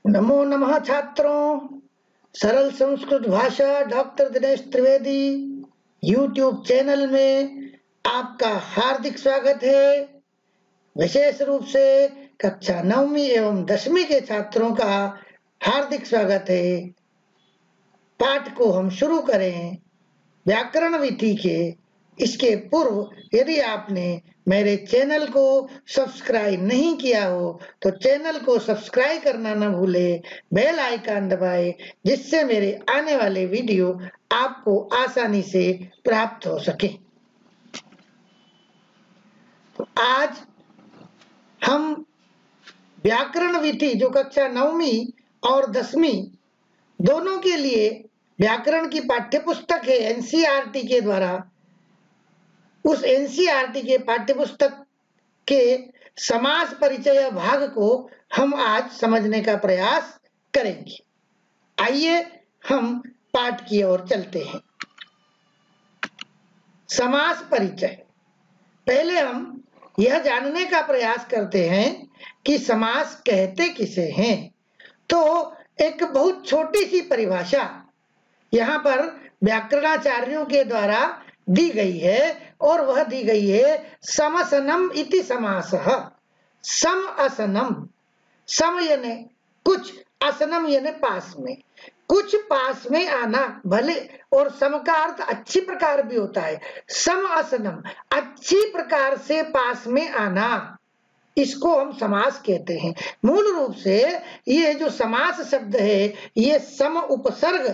नमो नमः छात्रों। सरल संस्कृत भाषा doctor Dinesh Trivedi YouTube channel में आपका हार्दिक स्वागत है। विशेष रूप से कक्षा 9वीं एवं 10वीं के छात्रों का हार्दिक स्वागत है। पाठ को हम शुरू करें व्याकरण विधि के। इसके पूर्व यदि आपने मेरे चैनल को सब्सक्राइब नहीं किया हो तो चैनल को सब्सक्राइब करना न भूले, बेल आइकन दबाएं जिससे मेरे आने वाले वीडियो आपको आसानी से प्राप्त हो सके। तो आज हम व्याकरण विधि जो कक्षा 9वीं और 10वीं दोनों के लिए व्याकरण की पाठ्यपुस्तक है एनसीईआरटी के द्वारा, उस एनसीईआरटी के पाठ्यपुस्तक के समास परिचय भाग को हम आज समझने का प्रयास करेंगे। आइए हम पाठ की ओर चलते हैं। समास परिचय। पहले हम यह जानने का प्रयास करते हैं कि समास कहते किसे हैं। तो एक बहुत छोटी सी परिभाषा यहाँ पर व्याकरणाचार्यों के द्वारा दी गई है और वह दी गई है समसनम इति समासः। सम असनम, सम यानी कुछ, असनम यानी पास में, कुछ पास में आना भले, और सम का अर्थ अच्छी प्रकार भी होता है। सम असनम, अच्छी प्रकार से पास में आना, इसको हम समास कहते हैं। मूल रूप से ये जो समास शब्द है ये सम उपसर्ग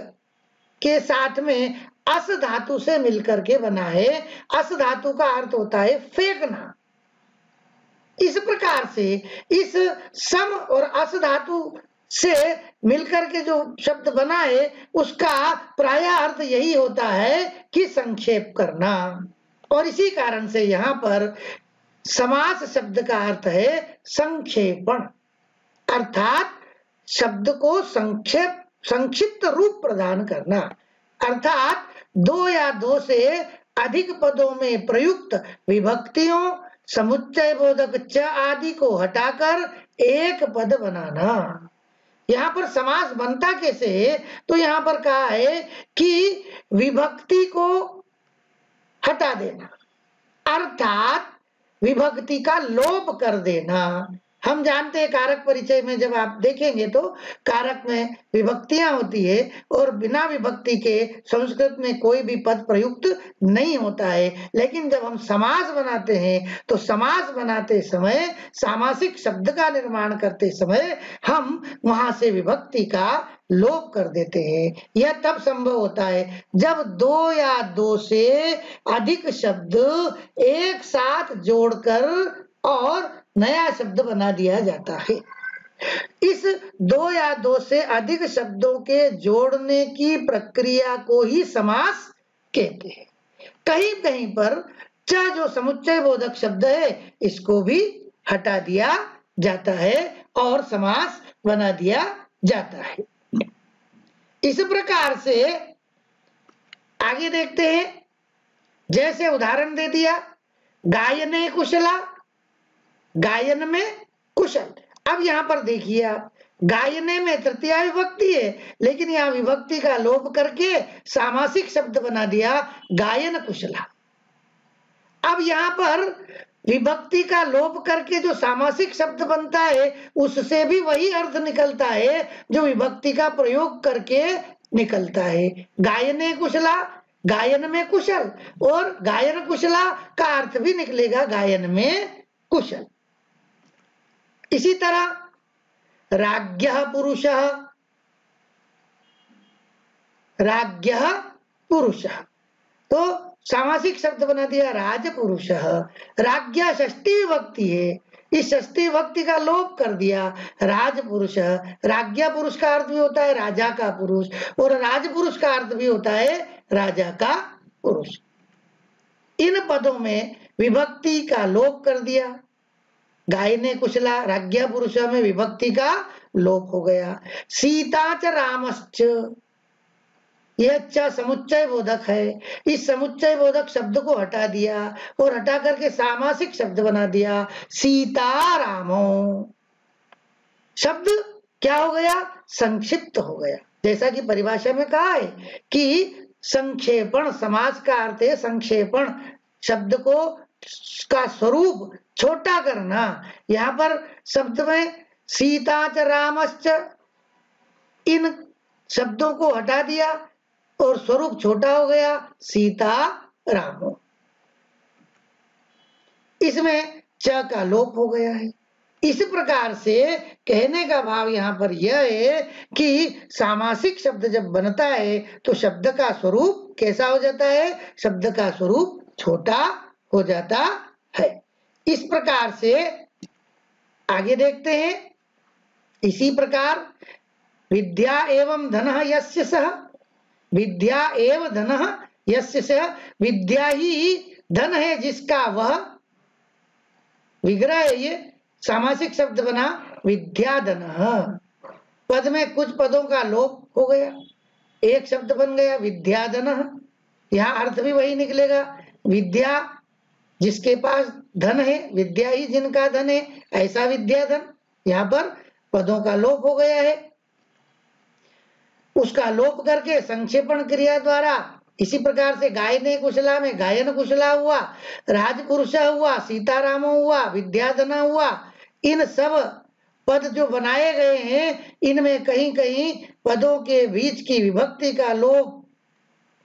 के साथ में अस धातु से मिलकर के बना है। अस धातु का अर्थ होता है फेंकना। इस प्रकार से इस सम और अस धातु से मिलकर के जो शब्द बना है उसका प्राय अर्थ यही होता है कि संक्षेप करना, और इसी कारण से यहाँ पर समास शब्द का अर्थ है संक्षेपण, अर्थात शब्द को संक्षिप्त रूप प्रदान करना। अर्थात दो या दो से अधिक पदों में प्रयुक्त विभक्तियों, समुच्चय बोधक च आदि को हटाकर एक पद बनाना। यहाँ पर समास बनता कैसे है? तो यहाँ पर कहा है कि विभक्ति को हटा देना, अर्थात विभक्ति का लोप कर देना। हम जानते हैं कारक परिचय में जब आप देखेंगे तो कारक में विभक्तियां होती है और बिना विभक्ति के संस्कृत में कोई भी पद प्रयुक्त नहीं होता है। लेकिन जब हम समास बनाते हैं तो समास बनाते समय, सामासिक शब्द का निर्माण करते समय हम वहां से विभक्ति का लोप कर देते हैं। यह तब संभव होता है जब दो या दो से अधिक शब्द एक साथ जोड़कर और नया शब्द बना दिया जाता है। इस दो या दो से अधिक शब्दों के जोड़ने की प्रक्रिया को ही समास कहते हैं। कहीं कहीं पर च जो समुच्चय बोधक शब्द है इसको भी हटा दिया जाता है और समास बना दिया जाता है। इस प्रकार से आगे देखते हैं। जैसे उदाहरण दे दिया, गायने कुशला, गायन में कुशल। अब यहाँ पर देखिए आप, गायने में तृतीया विभक्ति है लेकिन यहाँ विभक्ति का लोप करके सामासिक शब्द बना दिया गायन कुशला। अब यहाँ पर विभक्ति का लोप करके जो सामासिक शब्द बनता है उससे भी वही अर्थ निकलता है जो विभक्ति का प्रयोग करके निकलता है। गायने कुशला, गायन में कुशल, और गायन कुशला का अर्थ भी निकलेगा गायन में कुशल। इसी तरह राज्ञः पुरुषः, राज्ञः पुरुषः, तो सामासिक शब्द बना दिया राजपुरुषः। राज्ञा षष्ठी विभक्ति है, इस षष्ठी विभक्ति का लोप कर दिया राजपुरुष। राज्ञा पुरुष का अर्थ भी होता है राजा का पुरुष, और राजपुरुष का अर्थ भी होता है राजा का पुरुष। इन पदों में विभक्ति का लोप कर दिया। गायने कुशला, राज्ञा पुरुष में विभक्ति का लोप हो गया। सीता च रामश्च, यह च समुच्चय बोधक है, इस समुच्चय बोधक शब्द को हटा दिया और हटा करके सामासिक शब्द बना दिया सीता रामो। शब्द क्या हो गया? संक्षिप्त हो गया। जैसा कि परिभाषा में कहा है कि संक्षेपण, समास का अर्थ है संक्षेपण, शब्द को का स्वरूप छोटा करना। यहाँ पर शब्द में सीता च रामश्च, इन शब्दों को हटा दिया और स्वरूप छोटा हो गया, सीता रामो। इसमें च का लोप हो गया है। इस प्रकार से कहने का भाव यहाँ पर यह है कि सामासिक शब्द जब बनता है तो शब्द का स्वरूप कैसा हो जाता है? शब्द का स्वरूप छोटा हो जाता है। इस प्रकार से आगे देखते हैं। इसी प्रकार विद्या एवं धनः यस्य सः, विद्या एवं धनः यस्य सः, विद्या ही धन है जिसका वह, विग्रह ये सामासिक शब्द बना विद्याधन। पद में कुछ पदों का लोप हो गया, एक शब्द बन गया विद्याधन। यहाँ अर्थ भी वही निकलेगा, विद्या जिसके पास धन है, विद्या ही जिनका धन है, ऐसा विद्याधन। यहाँ पर पदों का लोप हो गया है, उसका लोप करके संक्षेपण क्रिया द्वारा, इसी प्रकार से गायने कुशला में गायन कुशला हुआ, राजपुरुष हुआ, सीतारामो हुआ, विद्याधना हुआ। इन सब पद जो बनाए गए हैं इनमें कहीं कहीं पदों के बीच की विभक्ति का लोप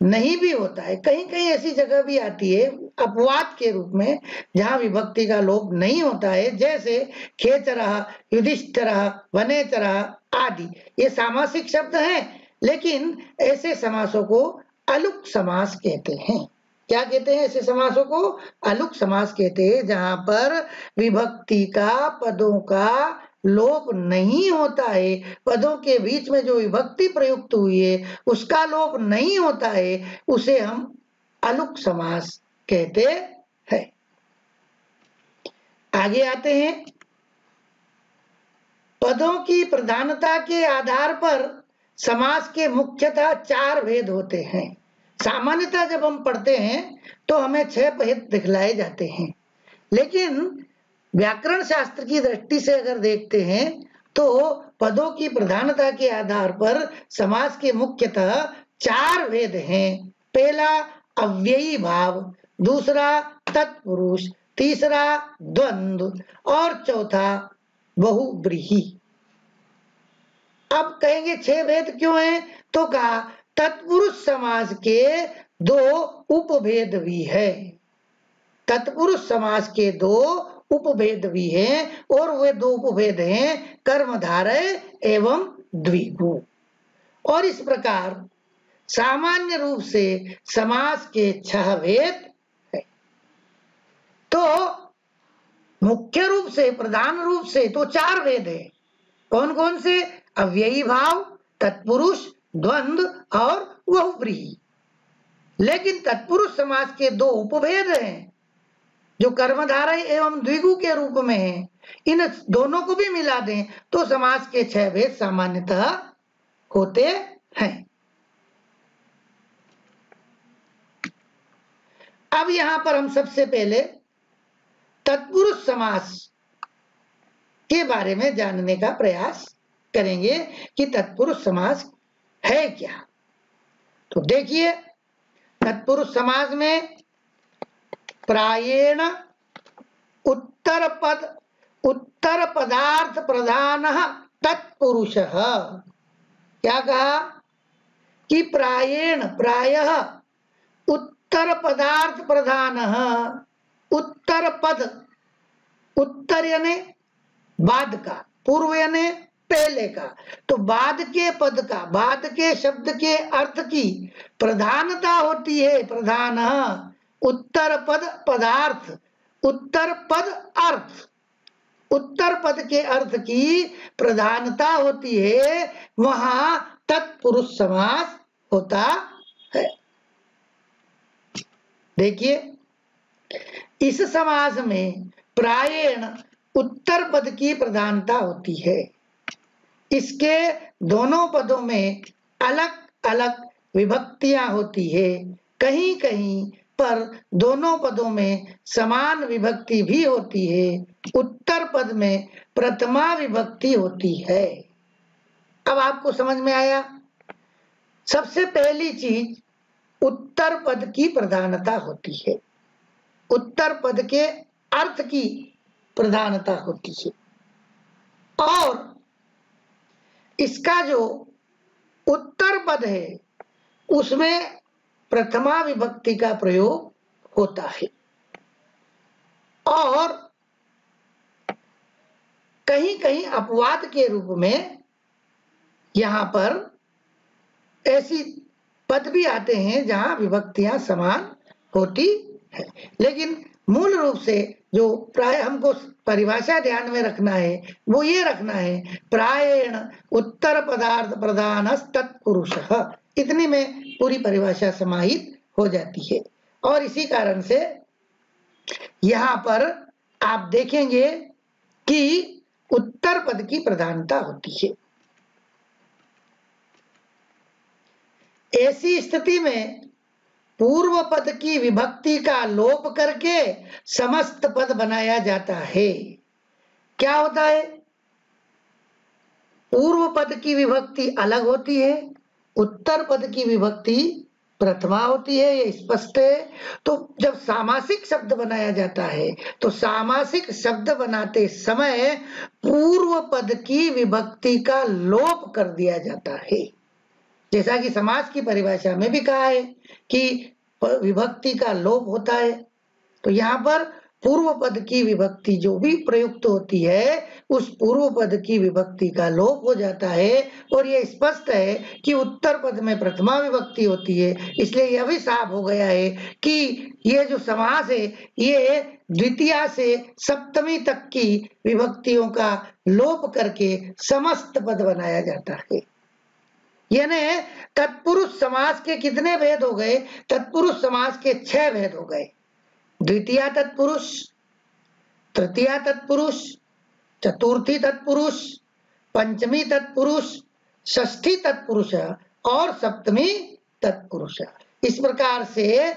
नहीं भी होता है, कहीं कहीं ऐसी जगह भी आती है अपवाद के रूप में जहां विभक्ति का लोप नहीं होता है, जैसे खेचरः, युधिष्ठिरः, वनेचरः आदि। ये सामासिक शब्द हैं, लेकिन ऐसे समासों को अलुक समास कहते हैं। क्या कहते हैं? ऐसे समासों को अलुक समास कहते हैं, जहां पर विभक्ति का, पदों का लोप नहीं होता है, पदों के बीच में जो विभक्ति प्रयुक्त हुई है उसका लोप नहीं होता है, उसे हम अलुक समास कहते हैं। आगे आते हैं। पदों की प्रधानता के आधार पर समास के मुख्यतः 4 भेद होते हैं। सामान्यतः जब हम पढ़ते हैं तो हमें 6 भेद दिखलाए जाते हैं, लेकिन व्याकरण शास्त्र की दृष्टि से अगर देखते हैं तो पदों की प्रधानता के आधार पर समास के मुख्यतः 4 भेद हैं। पहला अव्ययी भाव, दूसरा तत्पुरुष, तीसरा द्वंद्व और चौथा बहुव्रीहि। अब कहेंगे 6 भेद क्यों हैं? तो कहा तत्पुरुष समास के 2 उपभेद भी है। तत्पुरुष समास के 2 उपभेद भी हैं, और वे 2 उपभेद हैं कर्मधारय एवं द्विगु। और इस प्रकार सामान्य रूप से समास के 6 भेद है। तो मुख्य रूप से, प्रधान रूप से तो 4 भेद है। कौन कौन से? अव्ययी भाव, तत्पुरुष, द्वंद्व और बहुव्रीहि। लेकिन तत्पुरुष समास के 2 उपभेद हैं जो कर्मधारय एवं द्विगु के रूप में है। इन दोनों को भी मिला दें तो समास के 6 भेद सामान्यतः होते हैं। अब यहां पर हम सबसे पहले तत्पुरुष समास के बारे में जानने का प्रयास करेंगे कि तत्पुरुष समास है क्या। तो देखिए, तत्पुरुष समास में प्रायेण उत्तर पदार्थ प्रधानः तत्पुरुषः। क्या कहा? कि प्रायेण, प्रायः उत्तर पदार्थ प्रधानः, उत्तर पद, उत्तर यानी बाद का, पूर्व यानी पहले का, तो बाद के पद का, बाद के शब्द के अर्थ की प्रधानता होती है। प्रधान उत्तर पद पदार्थ, उत्तर पद अर्थ, उत्तर पद के अर्थ की प्रधानता होती है, वहां तत्पुरुष समास होता है। देखिए, इस समास में प्रायेण उत्तर पद की प्रधानता होती है। इसके दोनों पदों में अलग अलग विभक्तियां होती है, कहीं कहीं पर दोनों पदों में समान विभक्ति भी होती है। उत्तर पद में प्रथमा विभक्ति होती है। अब आपको समझ में आया। सबसे पहली चीज, उत्तर पद की प्रधानता होती है, उत्तर पद के अर्थ की प्रधानता होती है, और इसका जो उत्तर पद है उसमें प्रथमा विभक्ति का प्रयोग होता है, और कहीं कहीं अपवाद के रूप में यहां पर ऐसी पद भी आते हैं जहां विभक्तियां समान होती है, लेकिन मूल रूप से जो प्राय हमको परिभाषा ध्यान में रखना है वो ये रखना है, प्रायेण उत्तर पदार्थ प्रधानस् तत्पुरुषः, इतनी में पूरी परिभाषा समाहित हो जाती है। और इसी कारण से यहाँ पर आप देखेंगे कि उत्तर पद की प्रधानता होती है। ऐसी स्थिति में पूर्व पद की विभक्ति का लोप करके समस्त पद बनाया जाता है। क्या होता है? पूर्व पद की विभक्ति अलग होती है, उत्तर पद की विभक्ति प्रथमा होती है, ये स्पष्ट है। तो जब सामासिक शब्द बनाया जाता है तो सामासिक शब्द बनाते समय पूर्व पद की विभक्ति का लोप कर दिया जाता है, जैसा कि समास की परिभाषा में भी कहा है कि विभक्ति का लोप होता है। तो यहाँ पर पूर्व पद की विभक्ति जो भी प्रयुक्त होती है उस पूर्व पद की विभक्ति का लोप हो जाता है, और ये स्पष्ट है कि उत्तर पद में प्रथमा विभक्ति होती है। इसलिए यह भी साफ हो गया है कि ये जो समास है ये द्वितीया से सप्तमी तक की विभक्तियों का लोप करके समस्त पद बनाया जाता है। यानी तत्पुरुष समास के कितने भेद हो गए? तत्पुरुष समास के 6 भेद हो गए। द्वितीया तत्पुरुष, तृतीया तत्पुरुष, चतुर्थी तत्पुरुष, पंचमी तत्पुरुष, षष्ठी तत्पुरुष और सप्तमी तत्पुरुष। इस प्रकार से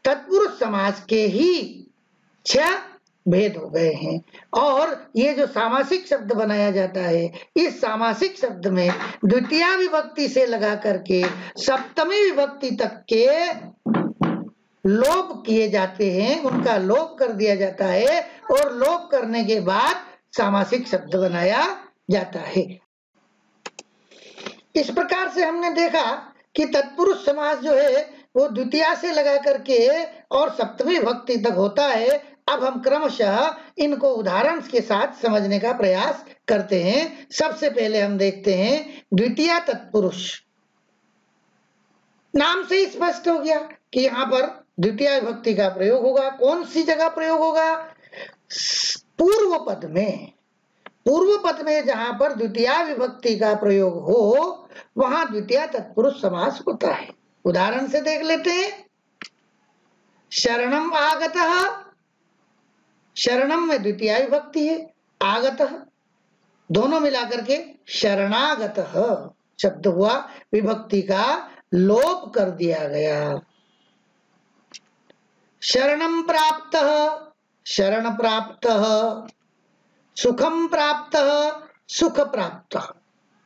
तत्पुरुष समास के ही 6 भेद हो गए हैं। और ये जो सामासिक शब्द बनाया जाता है इस सामासिक शब्द में द्वितीया विभक्ति से लगा करके सप्तमी विभक्ति तक के लोप किए जाते हैं, उनका लोप कर दिया जाता है, और लोप करने के बाद सामासिक शब्द बनाया जाता है। इस प्रकार से हमने देखा कि तत्पुरुष समास जो है वो द्वितीया से लगा करके और सप्तमी विभक्ति तक होता है। अब हम क्रमशः इनको उदाहरण के साथ समझने का प्रयास करते हैं। सबसे पहले हम देखते हैं द्वितीया तत्पुरुष। नाम से ही स्पष्ट हो गया कि यहाँ पर द्वितीया विभक्ति का प्रयोग होगा। कौन सी जगह प्रयोग होगा? पूर्व पद में। पूर्व पद में जहां पर द्वितीया विभक्ति का प्रयोग हो वहां द्वितीया तत्पुरुष समास होता है। उदाहरण से देख लेते हैं। शरणम आगतः, शरणम में द्वितीया विभक्ति है, आगतः दोनों मिलाकर के शरणागतः शब्द हुआ, विभक्ति का लोप कर दिया गया। शरणम प्राप्तः, शरण प्राप्तः, सुखम प्राप्तः, सुख प्राप्तः।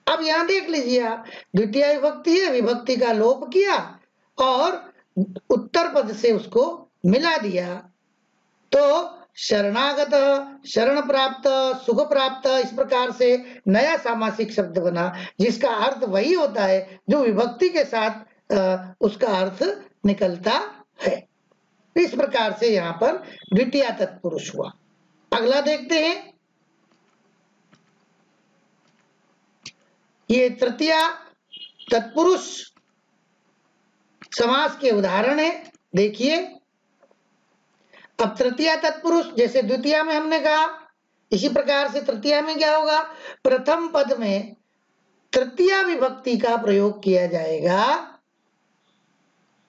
अब यहां देख लीजिए आप, द्वितीय विभक्ति है, विभक्ति का लोप किया और उत्तर पद से उसको मिला दिया, तो शरणागत, शरण प्राप्त, सुख प्राप्त, इस प्रकार से नया सामासिक शब्द बना जिसका अर्थ वही होता है जो विभक्ति के साथ उसका अर्थ निकलता है। इस प्रकार से यहाँ पर द्वितीया तत्पुरुष हुआ। अगला देखते हैं, ये तृतीया तत्पुरुष समास के उदाहरण है। देखिए, अब तृतीया तत्पुरुष जैसे द्वितीया में हमने कहा, इसी प्रकार से तृतीया में क्या होगा? प्रथम पद में तृतीया विभक्ति का प्रयोग किया जाएगा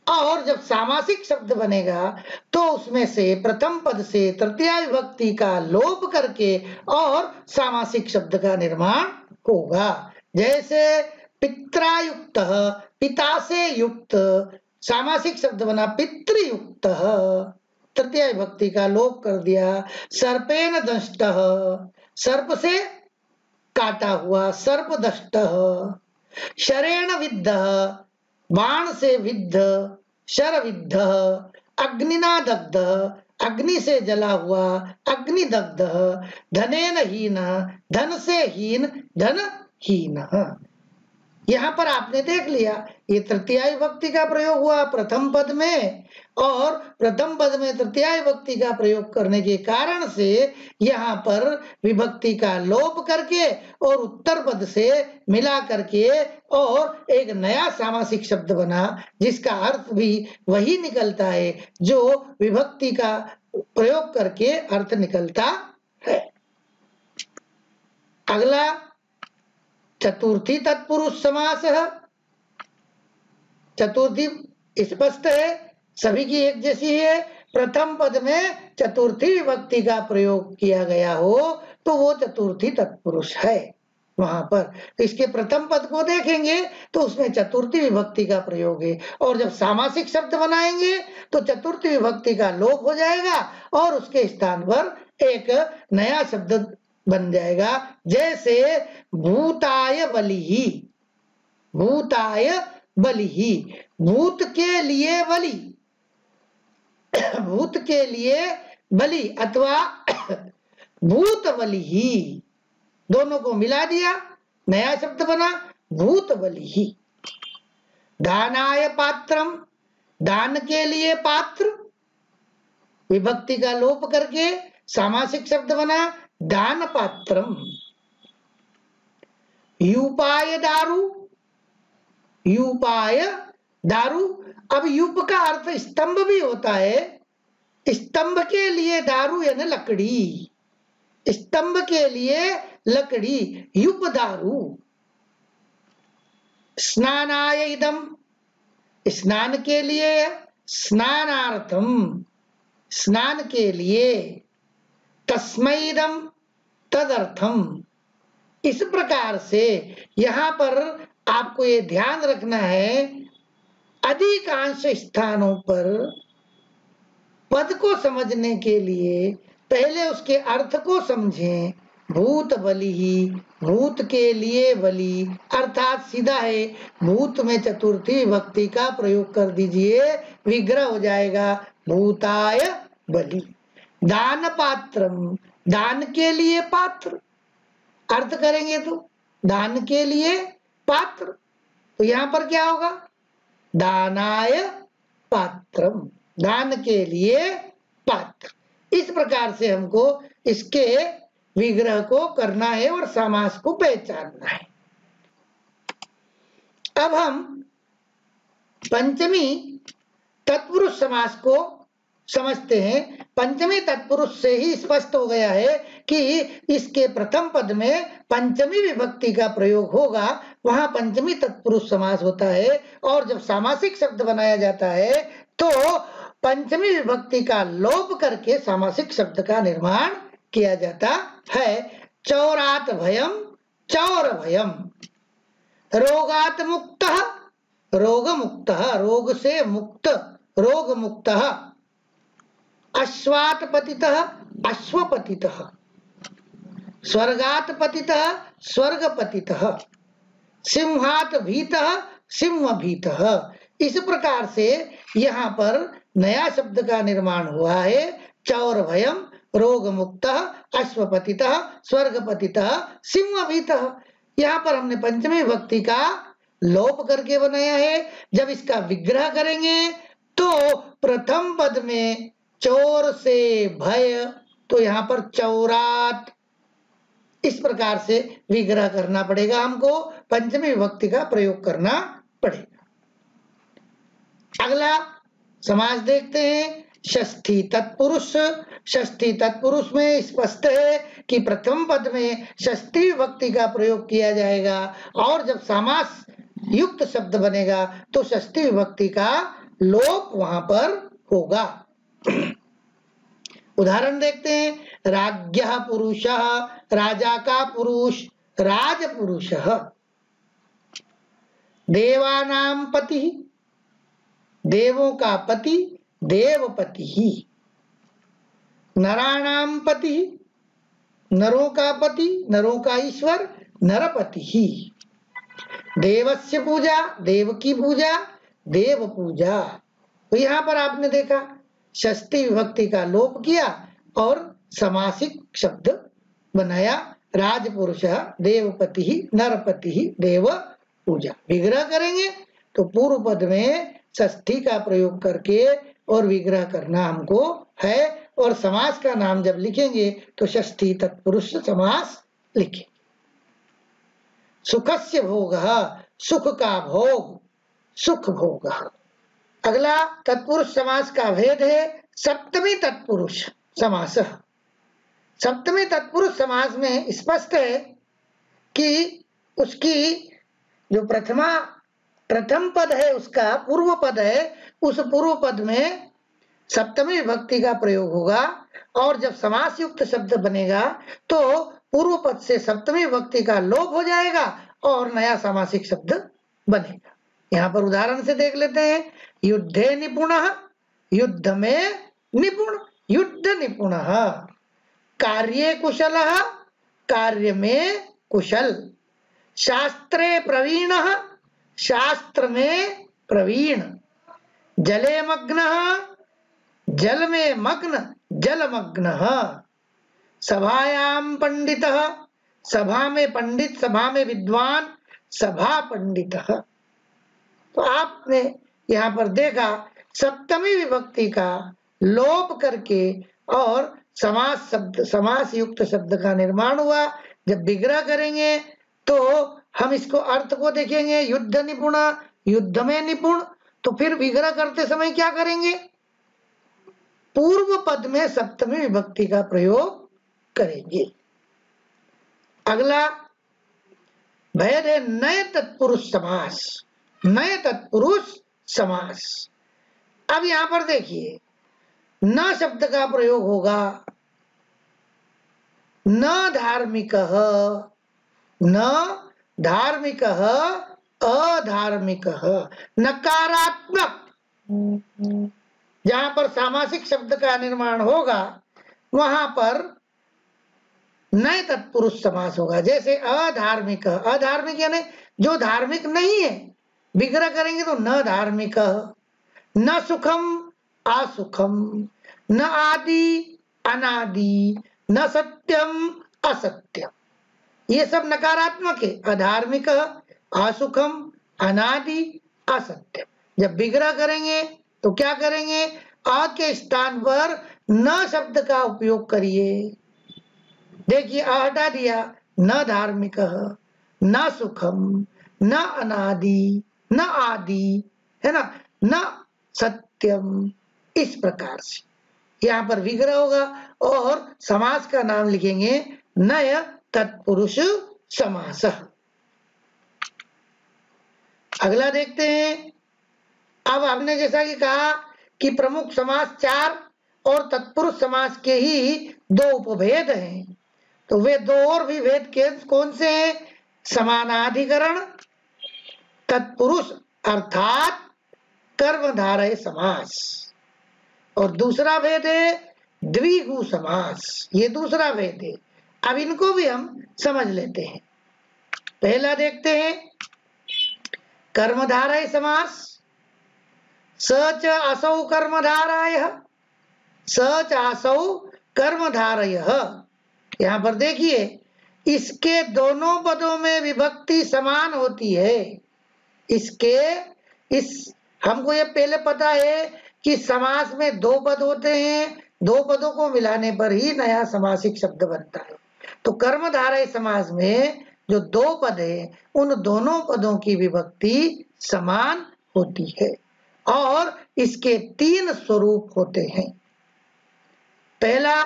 और जब सामासिक शब्द बनेगा तो उसमें से प्रथम पद से तृतीया विभक्ति का लोप करके और सामासिक शब्द का निर्माण होगा। जैसे पित्रायुक्त, पिता से युक्त, सामासिक शब्द बना पितृयुक्त, तृतीया विभक्ति का लोप कर दिया। सर्पेन दंष्टः, सर्प से काटा हुआ, सर्पदष्ट, शरेण विद्ध, बाण से विद्ध, शरविद्ध, अग्निना दग्ध, अग्नि से जला हुआ, अग्निदग्ध, धनेन हीन, धन से हीन, धनहीन। यहाँ पर आपने देख लिया, ये तृतीया विभक्ति का प्रयोग हुआ प्रथम पद में, और प्रथम पद में तृतीया विभक्ति का प्रयोग करने के कारण से यहाँ पर विभक्ति का लोप करके और उत्तर पद से मिला करके और एक नया सामासिक शब्द बना, जिसका अर्थ भी वही निकलता है जो विभक्ति का प्रयोग करके अर्थ निकलता है। अगला चतुर्थी तत्पुरुष समास है। चतुर्थी स्पष्ट है, सभी की एक जैसी है। प्रथम पद में चतुर्थी विभक्ति का प्रयोग किया गया हो तो वो चतुर्थी तत्पुरुष है। वहां पर इसके प्रथम पद को देखेंगे तो उसमें चतुर्थी विभक्ति का प्रयोग है, और जब सामासिक शब्द बनाएंगे तो चतुर्थी विभक्ति का लोप हो जाएगा और उसके स्थान पर एक नया शब्द बन जाएगा। जैसे भूताय बलिहि, भूताय बलिहि, भूत के लिए बलि, भूत के लिए बलि अथवा भूत बलिहि, दोनों को मिला दिया, नया शब्द बना भूत बलिहि। दानाय पात्रम, दान के लिए पात्र, विभक्ति का लोप करके सामासिक शब्द बना दान पात्रम। यूपाय दारु, यूपाय दारु, अब यूप का अर्थ स्तंभ भी होता है। स्तंभ के लिए दारु यानी लकड़ी, स्तंभ के लिए लकड़ी, युप दारु। स्नानाय इदम, स्नान के लिए, स्नानार्थम, स्नान के लिए। तस्मैदम, तदर्थम। इस प्रकार से यहाँ पर आपको ये ध्यान रखना है, अधिकांश स्थानों पर पद को समझने के लिए पहले उसके अर्थ को समझें। भूत बलिहि, भूत के लिए बलि, अर्थात सीधा है भूत में चतुर्थी विभक्ति का प्रयोग कर दीजिए, विग्रह हो जाएगा भूताय बलि। दान पात्रम, दान के लिए पात्र, अर्थ करेंगे तो दान के लिए पात्र, तो यहाँ पर क्या होगा दानाय पात्रम, दान के लिए पात्र। इस प्रकार से हमको इसके विग्रह को करना है और समास को पहचानना है। अब हम पंचमी तत्पुरुष समास को समझते हैं। पंचमी तत्पुरुष से ही स्पष्ट हो गया है कि इसके प्रथम पद में पंचमी विभक्ति का प्रयोग होगा, वहां पंचमी तत्पुरुष समास होता है। और जब सामासिक शब्द बनाया जाता है तो पंचमी विभक्ति का लोप करके सामासिक शब्द का निर्माण किया जाता है। चौरात भयम, चौर भयम। रोगात मुक्तः, रोग मुक्तः, रोग से मुक्त, रोग मुक्तः। अश्वात पतितः, अश्व पतितः। स्वर्गात पतितः, स्वर्ग पतितः। सिंहात भीतः, सिंह भीतः। इस प्रकार से यहाँ पर नया शब्द का निर्माण हुआ है। चौर भयम, रोग मुक्तः, अश्वपतितः, स्वर्गपतितः, सिंह भीतः। यहाँ पर हमने पंचमी विभक्ति का लोप करके बनाया है। जब इसका विग्रह करेंगे तो प्रथम पद में चोर से भय, तो यहाँ पर चौरात, इस प्रकार से विग्रह करना पड़ेगा हमको, पंचमी विभक्ति का प्रयोग करना पड़ेगा। अगला समास देखते हैं, षष्ठी तत्पुरुष। षष्ठी तत्पुरुष में स्पष्ट है कि प्रथम पद में षष्ठी विभक्ति का प्रयोग किया जाएगा, और जब समास युक्त शब्द बनेगा तो षष्ठी विभक्ति का लोप वहां पर होगा। उदाहरण देखते हैं, राज्ञः पुरुषः, राजा का पुरुष, राजपुरुषः। देवानां पति, देवों का पति, देवपति ही। नराणां पति, नरों का पति, नरों का ईश्वर, नरपति ही। देवस्य पूजा, देव की पूजा, देव पूजा। तो यहाँ पर आपने देखा षष्ठी विभक्ति का लोप किया और समासिक शब्द बनाया, राजपुरुष देवपति ही नरपति ही देव पूजा। विग्रह करेंगे तो पूर्व पद में षष्ठी का प्रयोग करके और विग्रह करना हमको है, और समास का नाम जब लिखेंगे तो षष्ठी तत्पुरुष समास लिखेंगे। सुखस्य भोगः, सुख का भोग, सुख भोगः। अगला तत्पुरुष समास का भेद है सप्तमी तत्पुरुष समास। सप्तमी तत्पुरुष समास में स्पष्ट है कि उसकी जो प्रथम पद है, उसका पूर्व पद है, उस पूर्व पद में सप्तमी विभक्ति का प्रयोग होगा, और जब समास युक्त शब्द बनेगा तो पूर्व पद से सप्तमी विभक्ति का लोप हो जाएगा और नया समासिक शब्द बनेगा। यहाँ पर उदाहरण से देख लेते हैं। युद्धे निपुणः, युद्ध में निपुण, युद्ध निपुणः। कार्ये कुशलः, कार्य में कुशल। शास्त्रे प्रवीणः, शास्त्र में प्रवीण। जले मग्नः, जल में मग्न, जलमग्नः। सभायां पंडितः, सभा में पंडित, सभा में विद्वान, सभा पंडितः। तो आपने यहाँ पर देखा सप्तमी विभक्ति का लोप करके और समास युक्त शब्द का निर्माण हुआ। जब विग्रह करेंगे तो हम इसको अर्थ को देखेंगे। युद्ध निपुण, युद्ध में निपुण। तो फिर विग्रह करते समय क्या करेंगे? पूर्व पद में सप्तमी विभक्ति का प्रयोग करेंगे। अगला भेद है नए तत्पुरुष समास। नए तत्पुरुष समास। अब यहां पर देखिए, न शब्द का प्रयोग होगा। न धार्मिकः, न धार्मिकः, अधार्मिकः। नकारात्मक, जहां पर सामासिक शब्द का निर्माण होगा वहां पर नए तत्पुरुष समास होगा। जैसे अधार्मिक, अधार्मिक यानी जो धार्मिक नहीं है, विग्रह करेंगे तो न धार्मिक। न सुखम, असुखम। न आदि, अनादि। न सत्यम, असत्यम। ये सब नकारात्मक है। अधार्मिक, असुखम, अनादि, असत्यम। जब विग्रह करेंगे तो क्या करेंगे? आ के स्थान पर न शब्द का उपयोग करिए। देखिए, आ हटा दिया। न धार्मिक, न सुखम, न अनादि, न आदि, है ना, न सत्यम। इस प्रकार से यहाँ पर विग्रह होगा और समास का नाम लिखेंगे नय तत्पुरुष समास। अगला देखते हैं। अब हमने जैसा कि कहा कि प्रमुख समास 4 और तत्पुरुष समास के ही 2 उपभेद हैं। तो वे 2 और भी भेद के कौन से हैं? समानाधिकरण तत्पुरुष अर्थात कर्मधारय समास, और दूसरा भेद है द्विगु समास। ये दूसरा भेद है। अब इनको भी हम समझ लेते हैं। पहला देखते हैं कर्मधारय समास। सच असौ कर्मधारायः, सच असौ कर्मधारयः। यहाँ पर देखिए, इसके दोनों पदों में विभक्ति समान होती है। हमको ये पहले पता है कि समास में 2 पद होते हैं, 2 पदों को मिलाने पर ही नया समासिक शब्द बनता है। तो कर्मधारय समास में जो 2 पद है, उन दोनों पदों की विभक्ति समान होती है और इसके 3 स्वरूप होते हैं। पहला,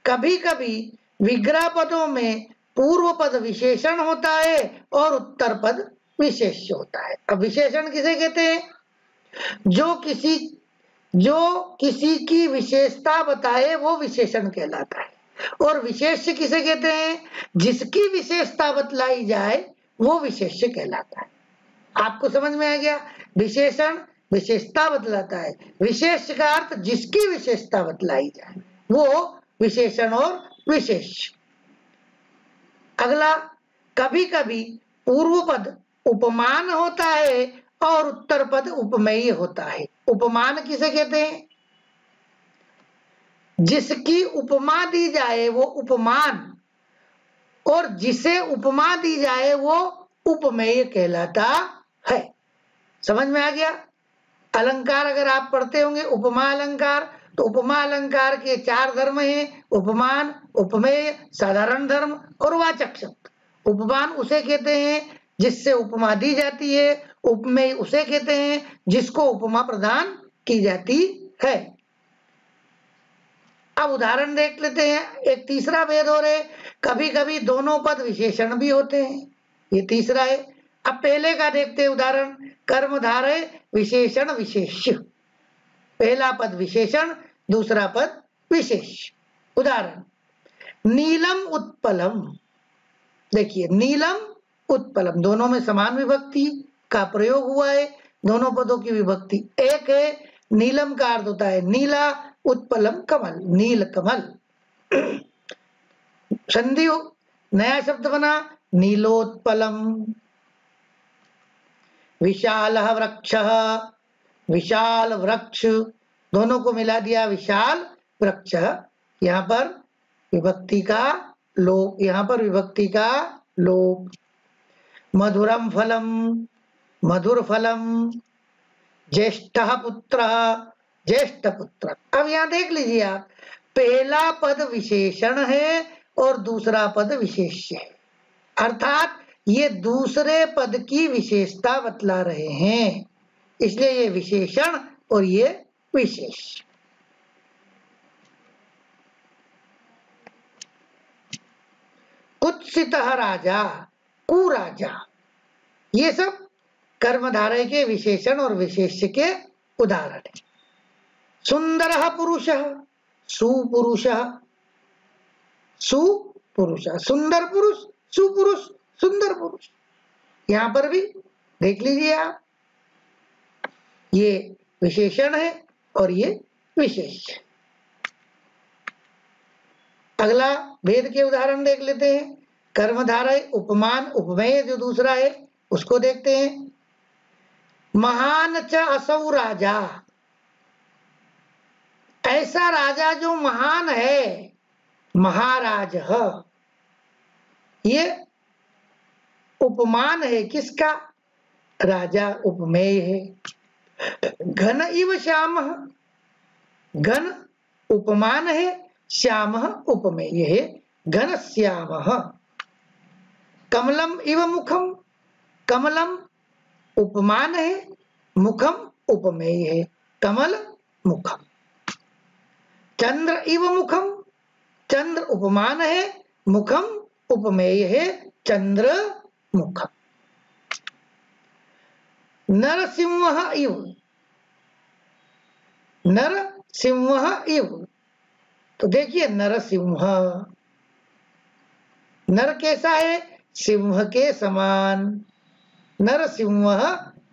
कभी कभी विग्रह पदों में पूर्व पद विशेषण होता है और उत्तर पद विशेष्य होता है। अब विशेषण किसे कहते हैं? जो किसी की विशेषता बताए वो विशेषण कहलाता है। और विशेष्य किसे कहते हैं? जिसकी विशेषता बतलाई जाए वो विशेष्य कहलाता है। आपको समझ में आ गया? विशेषण विशेषता बतलाता है, विशेष्य का अर्थ जिसकी विशेषता बतलाई जाए वो विशेषण और विशेष्य। अगला, कभी कभी पूर्व पद उपमान होता है और उत्तर पद उपमेय होता है। उपमान किसे कहते हैं? जिसकी उपमा दी जाए वो उपमान, और जिसे उपमा दी जाए वो उपमेय कहलाता है। समझ में आ गया? अलंकार अगर आप पढ़ते होंगे उपमा अलंकार, तो उपमा अलंकार के 4 धर्म हैं: उपमान, उपमेय, साधारण धर्म और वाचक शब्द। उपमान उसे कहते हैं जिससे उपमा दी जाती है, उपमेय उसे कहते हैं जिसको उपमा प्रदान की जाती है। अब उदाहरण देख लेते हैं। एक तीसरा भेद हो रहे, कभी कभी दोनों पद विशेषण भी होते हैं, ये तीसरा है। अब पहले का देखते हैं उदाहरण, कर्मधारय विशेषण विशेष्य। पहला पद विशेषण, दूसरा पद विशेष। उदाहरण, नीलम उत्पलम। देखिए, नीलम उत्पलम दोनों में समान विभक्ति का प्रयोग हुआ है। दोनों पदों की विभक्ति एक है। नीलम का अर्थ होता है नीला, उत्पलम कमल, नील कमल। संधि नया शब्द बना नीलोत्पलम। विशाल वृक्ष, विशाल वृक्ष, दोनों को मिला दिया विशाल वृक्ष। यहाँ पर विभक्ति का लोप, यहाँ पर विभक्ति का लोप। मधुरम फलम, मधुर फलम। ज्येष्ठ पुत्र, ज्येष्ठ पुत्र। अब यहाँ देख लीजिए आप, पहला पद विशेषण है और दूसरा पद विशेष्य है, अर्थात ये दूसरे पद की विशेषता बतला रहे हैं, इसलिए ये विशेषण और ये विशेष। कुत्सितः राजा, कुराजा, ये सब कर्मधारय के विशेषण और विशेष्य के उदाहरण है। सुंदरः पुरुषः, सुपुरुषः, सुपुरुषः, सुंदर पुरुष, सुपुरुष, सुंदर पुरुष। यहां पर भी देख लीजिए आप, ये विशेषण है और ये विशेष। अगला भेद के उदाहरण देख लेते हैं। कर्मधारय उपमान उपमेय जो दूसरा है उसको देखते हैं। महान च असौ राजा, ऐसा राजा जो महान है, महाराज है, ये उपमान है किसका? राजा उपमेय है। घन इव श्याम, घन उपमान है, श्याम उपमेय है, घन श्याम। कमलम इव मुखम, कमलम उपमान है, मुखम उपमेय है, कमल मुखम। चंद्र इव मुखम, चंद्र उपमान है, मुखम उपमेय है, चंद्र मुखम। नरसिंह इव, नरसिंह इव, तो देखिए नरसिंह, नर कैसा है? सिंह के समान, नरसिंह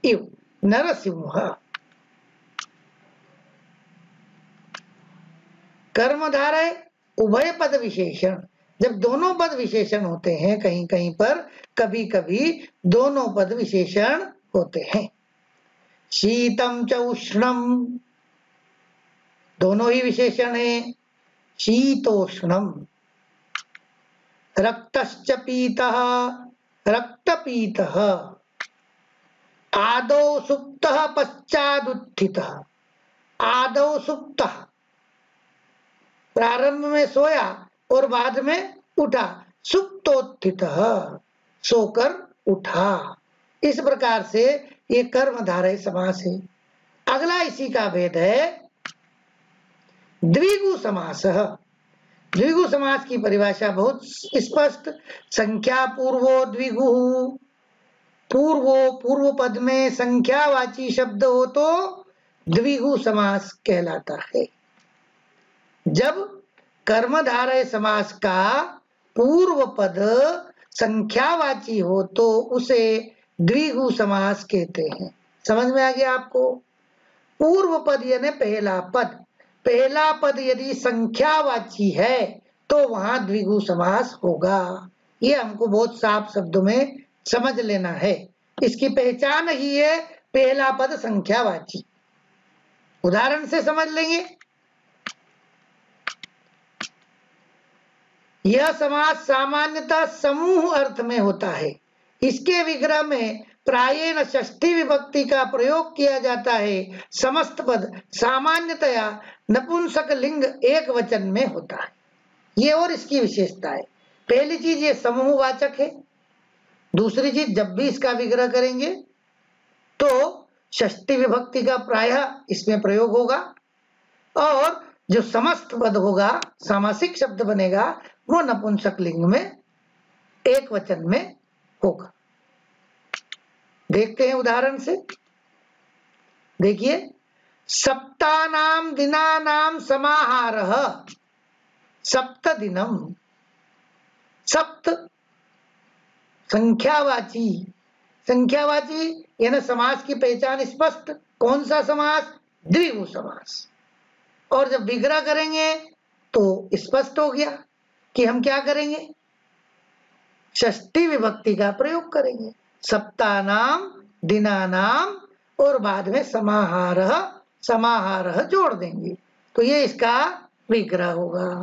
इव, नरसिंह। कर्मधारय उभय पद विशेषण, जब दोनों पद विशेषण होते हैं, कहीं कहीं पर कभी कभी दोनों पद विशेषण होते हैं। शीतम च उष्णम, दोनों ही विशेषण है, शीतोष्णम। रक्तश्च पीतः, रक्तपीतः। आदौ सुप्तः पश्चादुत्थितः, आदौ सुप्तः, प्रारंभ में सोया और बाद में उठा, सुप्तोत्थितः, सोकर उठा। इस प्रकार से ये कर्मधारय समास है। अगला इसी का भेद है द्विगु समास। द्विगु समास की परिभाषा बहुत स्पष्ट। संख्या पूर्वो द्विगु, पूर्वो पूर्व पद में संख्यावाची शब्द हो तो द्विगु समास कहलाता है। जब कर्मधारय समास का पूर्व पद संख्यावाची हो तो उसे द्विगु समास कहते हैं। समझ में आ गया आपको? पूर्व पद यानी पहला पद, पहला पद यदि संख्यावाची है तो वहां द्विगु समास होगा। ये हमको बहुत साफ शब्दों में समझ लेना है। इसकी पहचान ही है पहला पद संख्यावाची। उदाहरण से समझ लेंगे। यह समास सामान्यतः समूह अर्थ में होता है। इसके विग्रह में प्रायेण षष्ठी विभक्ति का प्रयोग किया जाता है। समस्त पद सामान्यतया नपुंसक लिंग एक वचन में होता है। ये और इसकी विशेषता है। पहली चीज ये समूहवाचक है। दूसरी चीज जब भी इसका विग्रह करेंगे तो षष्ठी विभक्ति का प्रायः इसमें प्रयोग होगा और जो समस्त पद होगा, सामासिक शब्द बनेगा, वो नपुंसक लिंग में एक वचन में होगा। देखते हैं उदाहरण से। देखिए, सप्तानाम दिनानाम समाहारः सप्त दिनम। सप्त संख्यावाची, संख्यावाची यानी समास की पहचान स्पष्ट। कौन सा समास? द्विगु समास। और जब विग्रह करेंगे तो स्पष्ट हो गया कि हम क्या करेंगे, षष्ठी विभक्ति का प्रयोग करेंगे। सप्तानाम दिनानाम और बाद में समाहारः, समाहारः जोड़ देंगे तो ये इसका विग्रह होगा।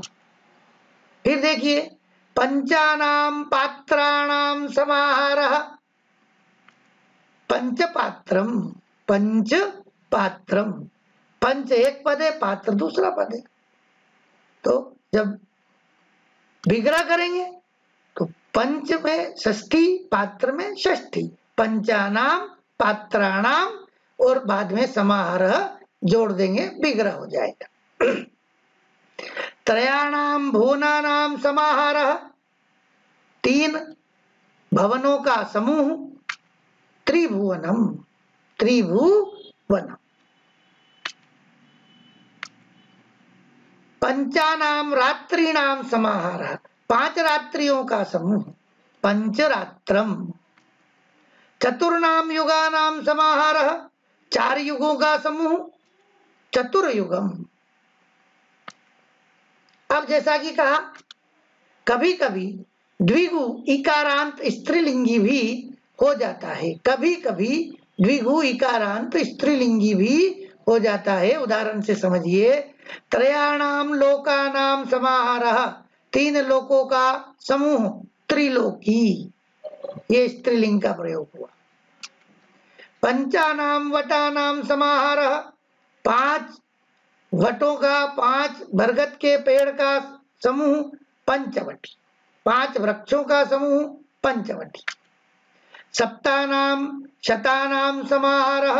फिर देखिए, पंचानाम पात्राणाम समाहारः पंचपात्रम। पंच पात्रम, पंच एक पद है, पात्र दूसरा पद है। तो जब विग्रह करेंगे तो पंच में षष्ठी, पात्र में षष्ठी। पंचानाम पात्राणाम और बाद में समाहारः जोड़ देंगे, विग्रह हो जाएगा। त्रयाणाम भुवनानाम समाहारः तीन भवनों का समूह। त्रिभुवनम, त्रिभुवनम। पंचानाम रात्रिणाम समाहारः पांच रात्रियों का समूह। पंचरात्रम। चतुर्नाम युगानाम समाहारः चार युगों का समूह। चतुर्युगम। अब जैसा कि कहा, कभी कभी द्विगु इकारांत स्त्रीलिंगी भी हो जाता है। कभी कभी द्विगु इकारांत स्त्रीलिंगी भी हो जाता है। उदाहरण से समझिए, त्रयाणाम लोकानाम समाहारः तीन लोकों का समूह। त्रिलोकी, ये स्त्रीलिंग का प्रयोग हुआ। पंचानाम वटानाम समाहारः पांच वटों का, पांच बरगद के पेड़ का समूह। पंचवटी, पांच वृक्षों का समूह। पंचवटी। सप्तानाम शतानाम समाहारः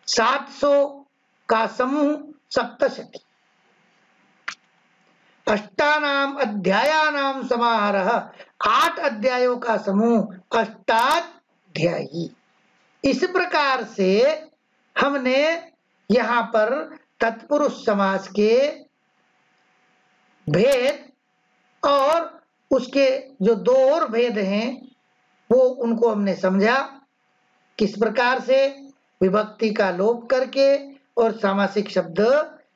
700 का समूह। सप्तशती। अष्टानाम अध्यायानाम समाहारः 8 अध्यायों का समूह। अष्टाध्यायी। इस प्रकार से हमने यहाँ पर तत्पुरुष समास के भेद और उसके जो दो और भेद हैं वो उनको हमने समझा। किस प्रकार से विभक्ति का लोप करके और सामासिक शब्द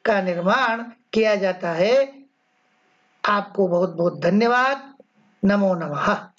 का निर्माण किया जाता है। आपको बहुत बहुत धन्यवाद। नमो नमः।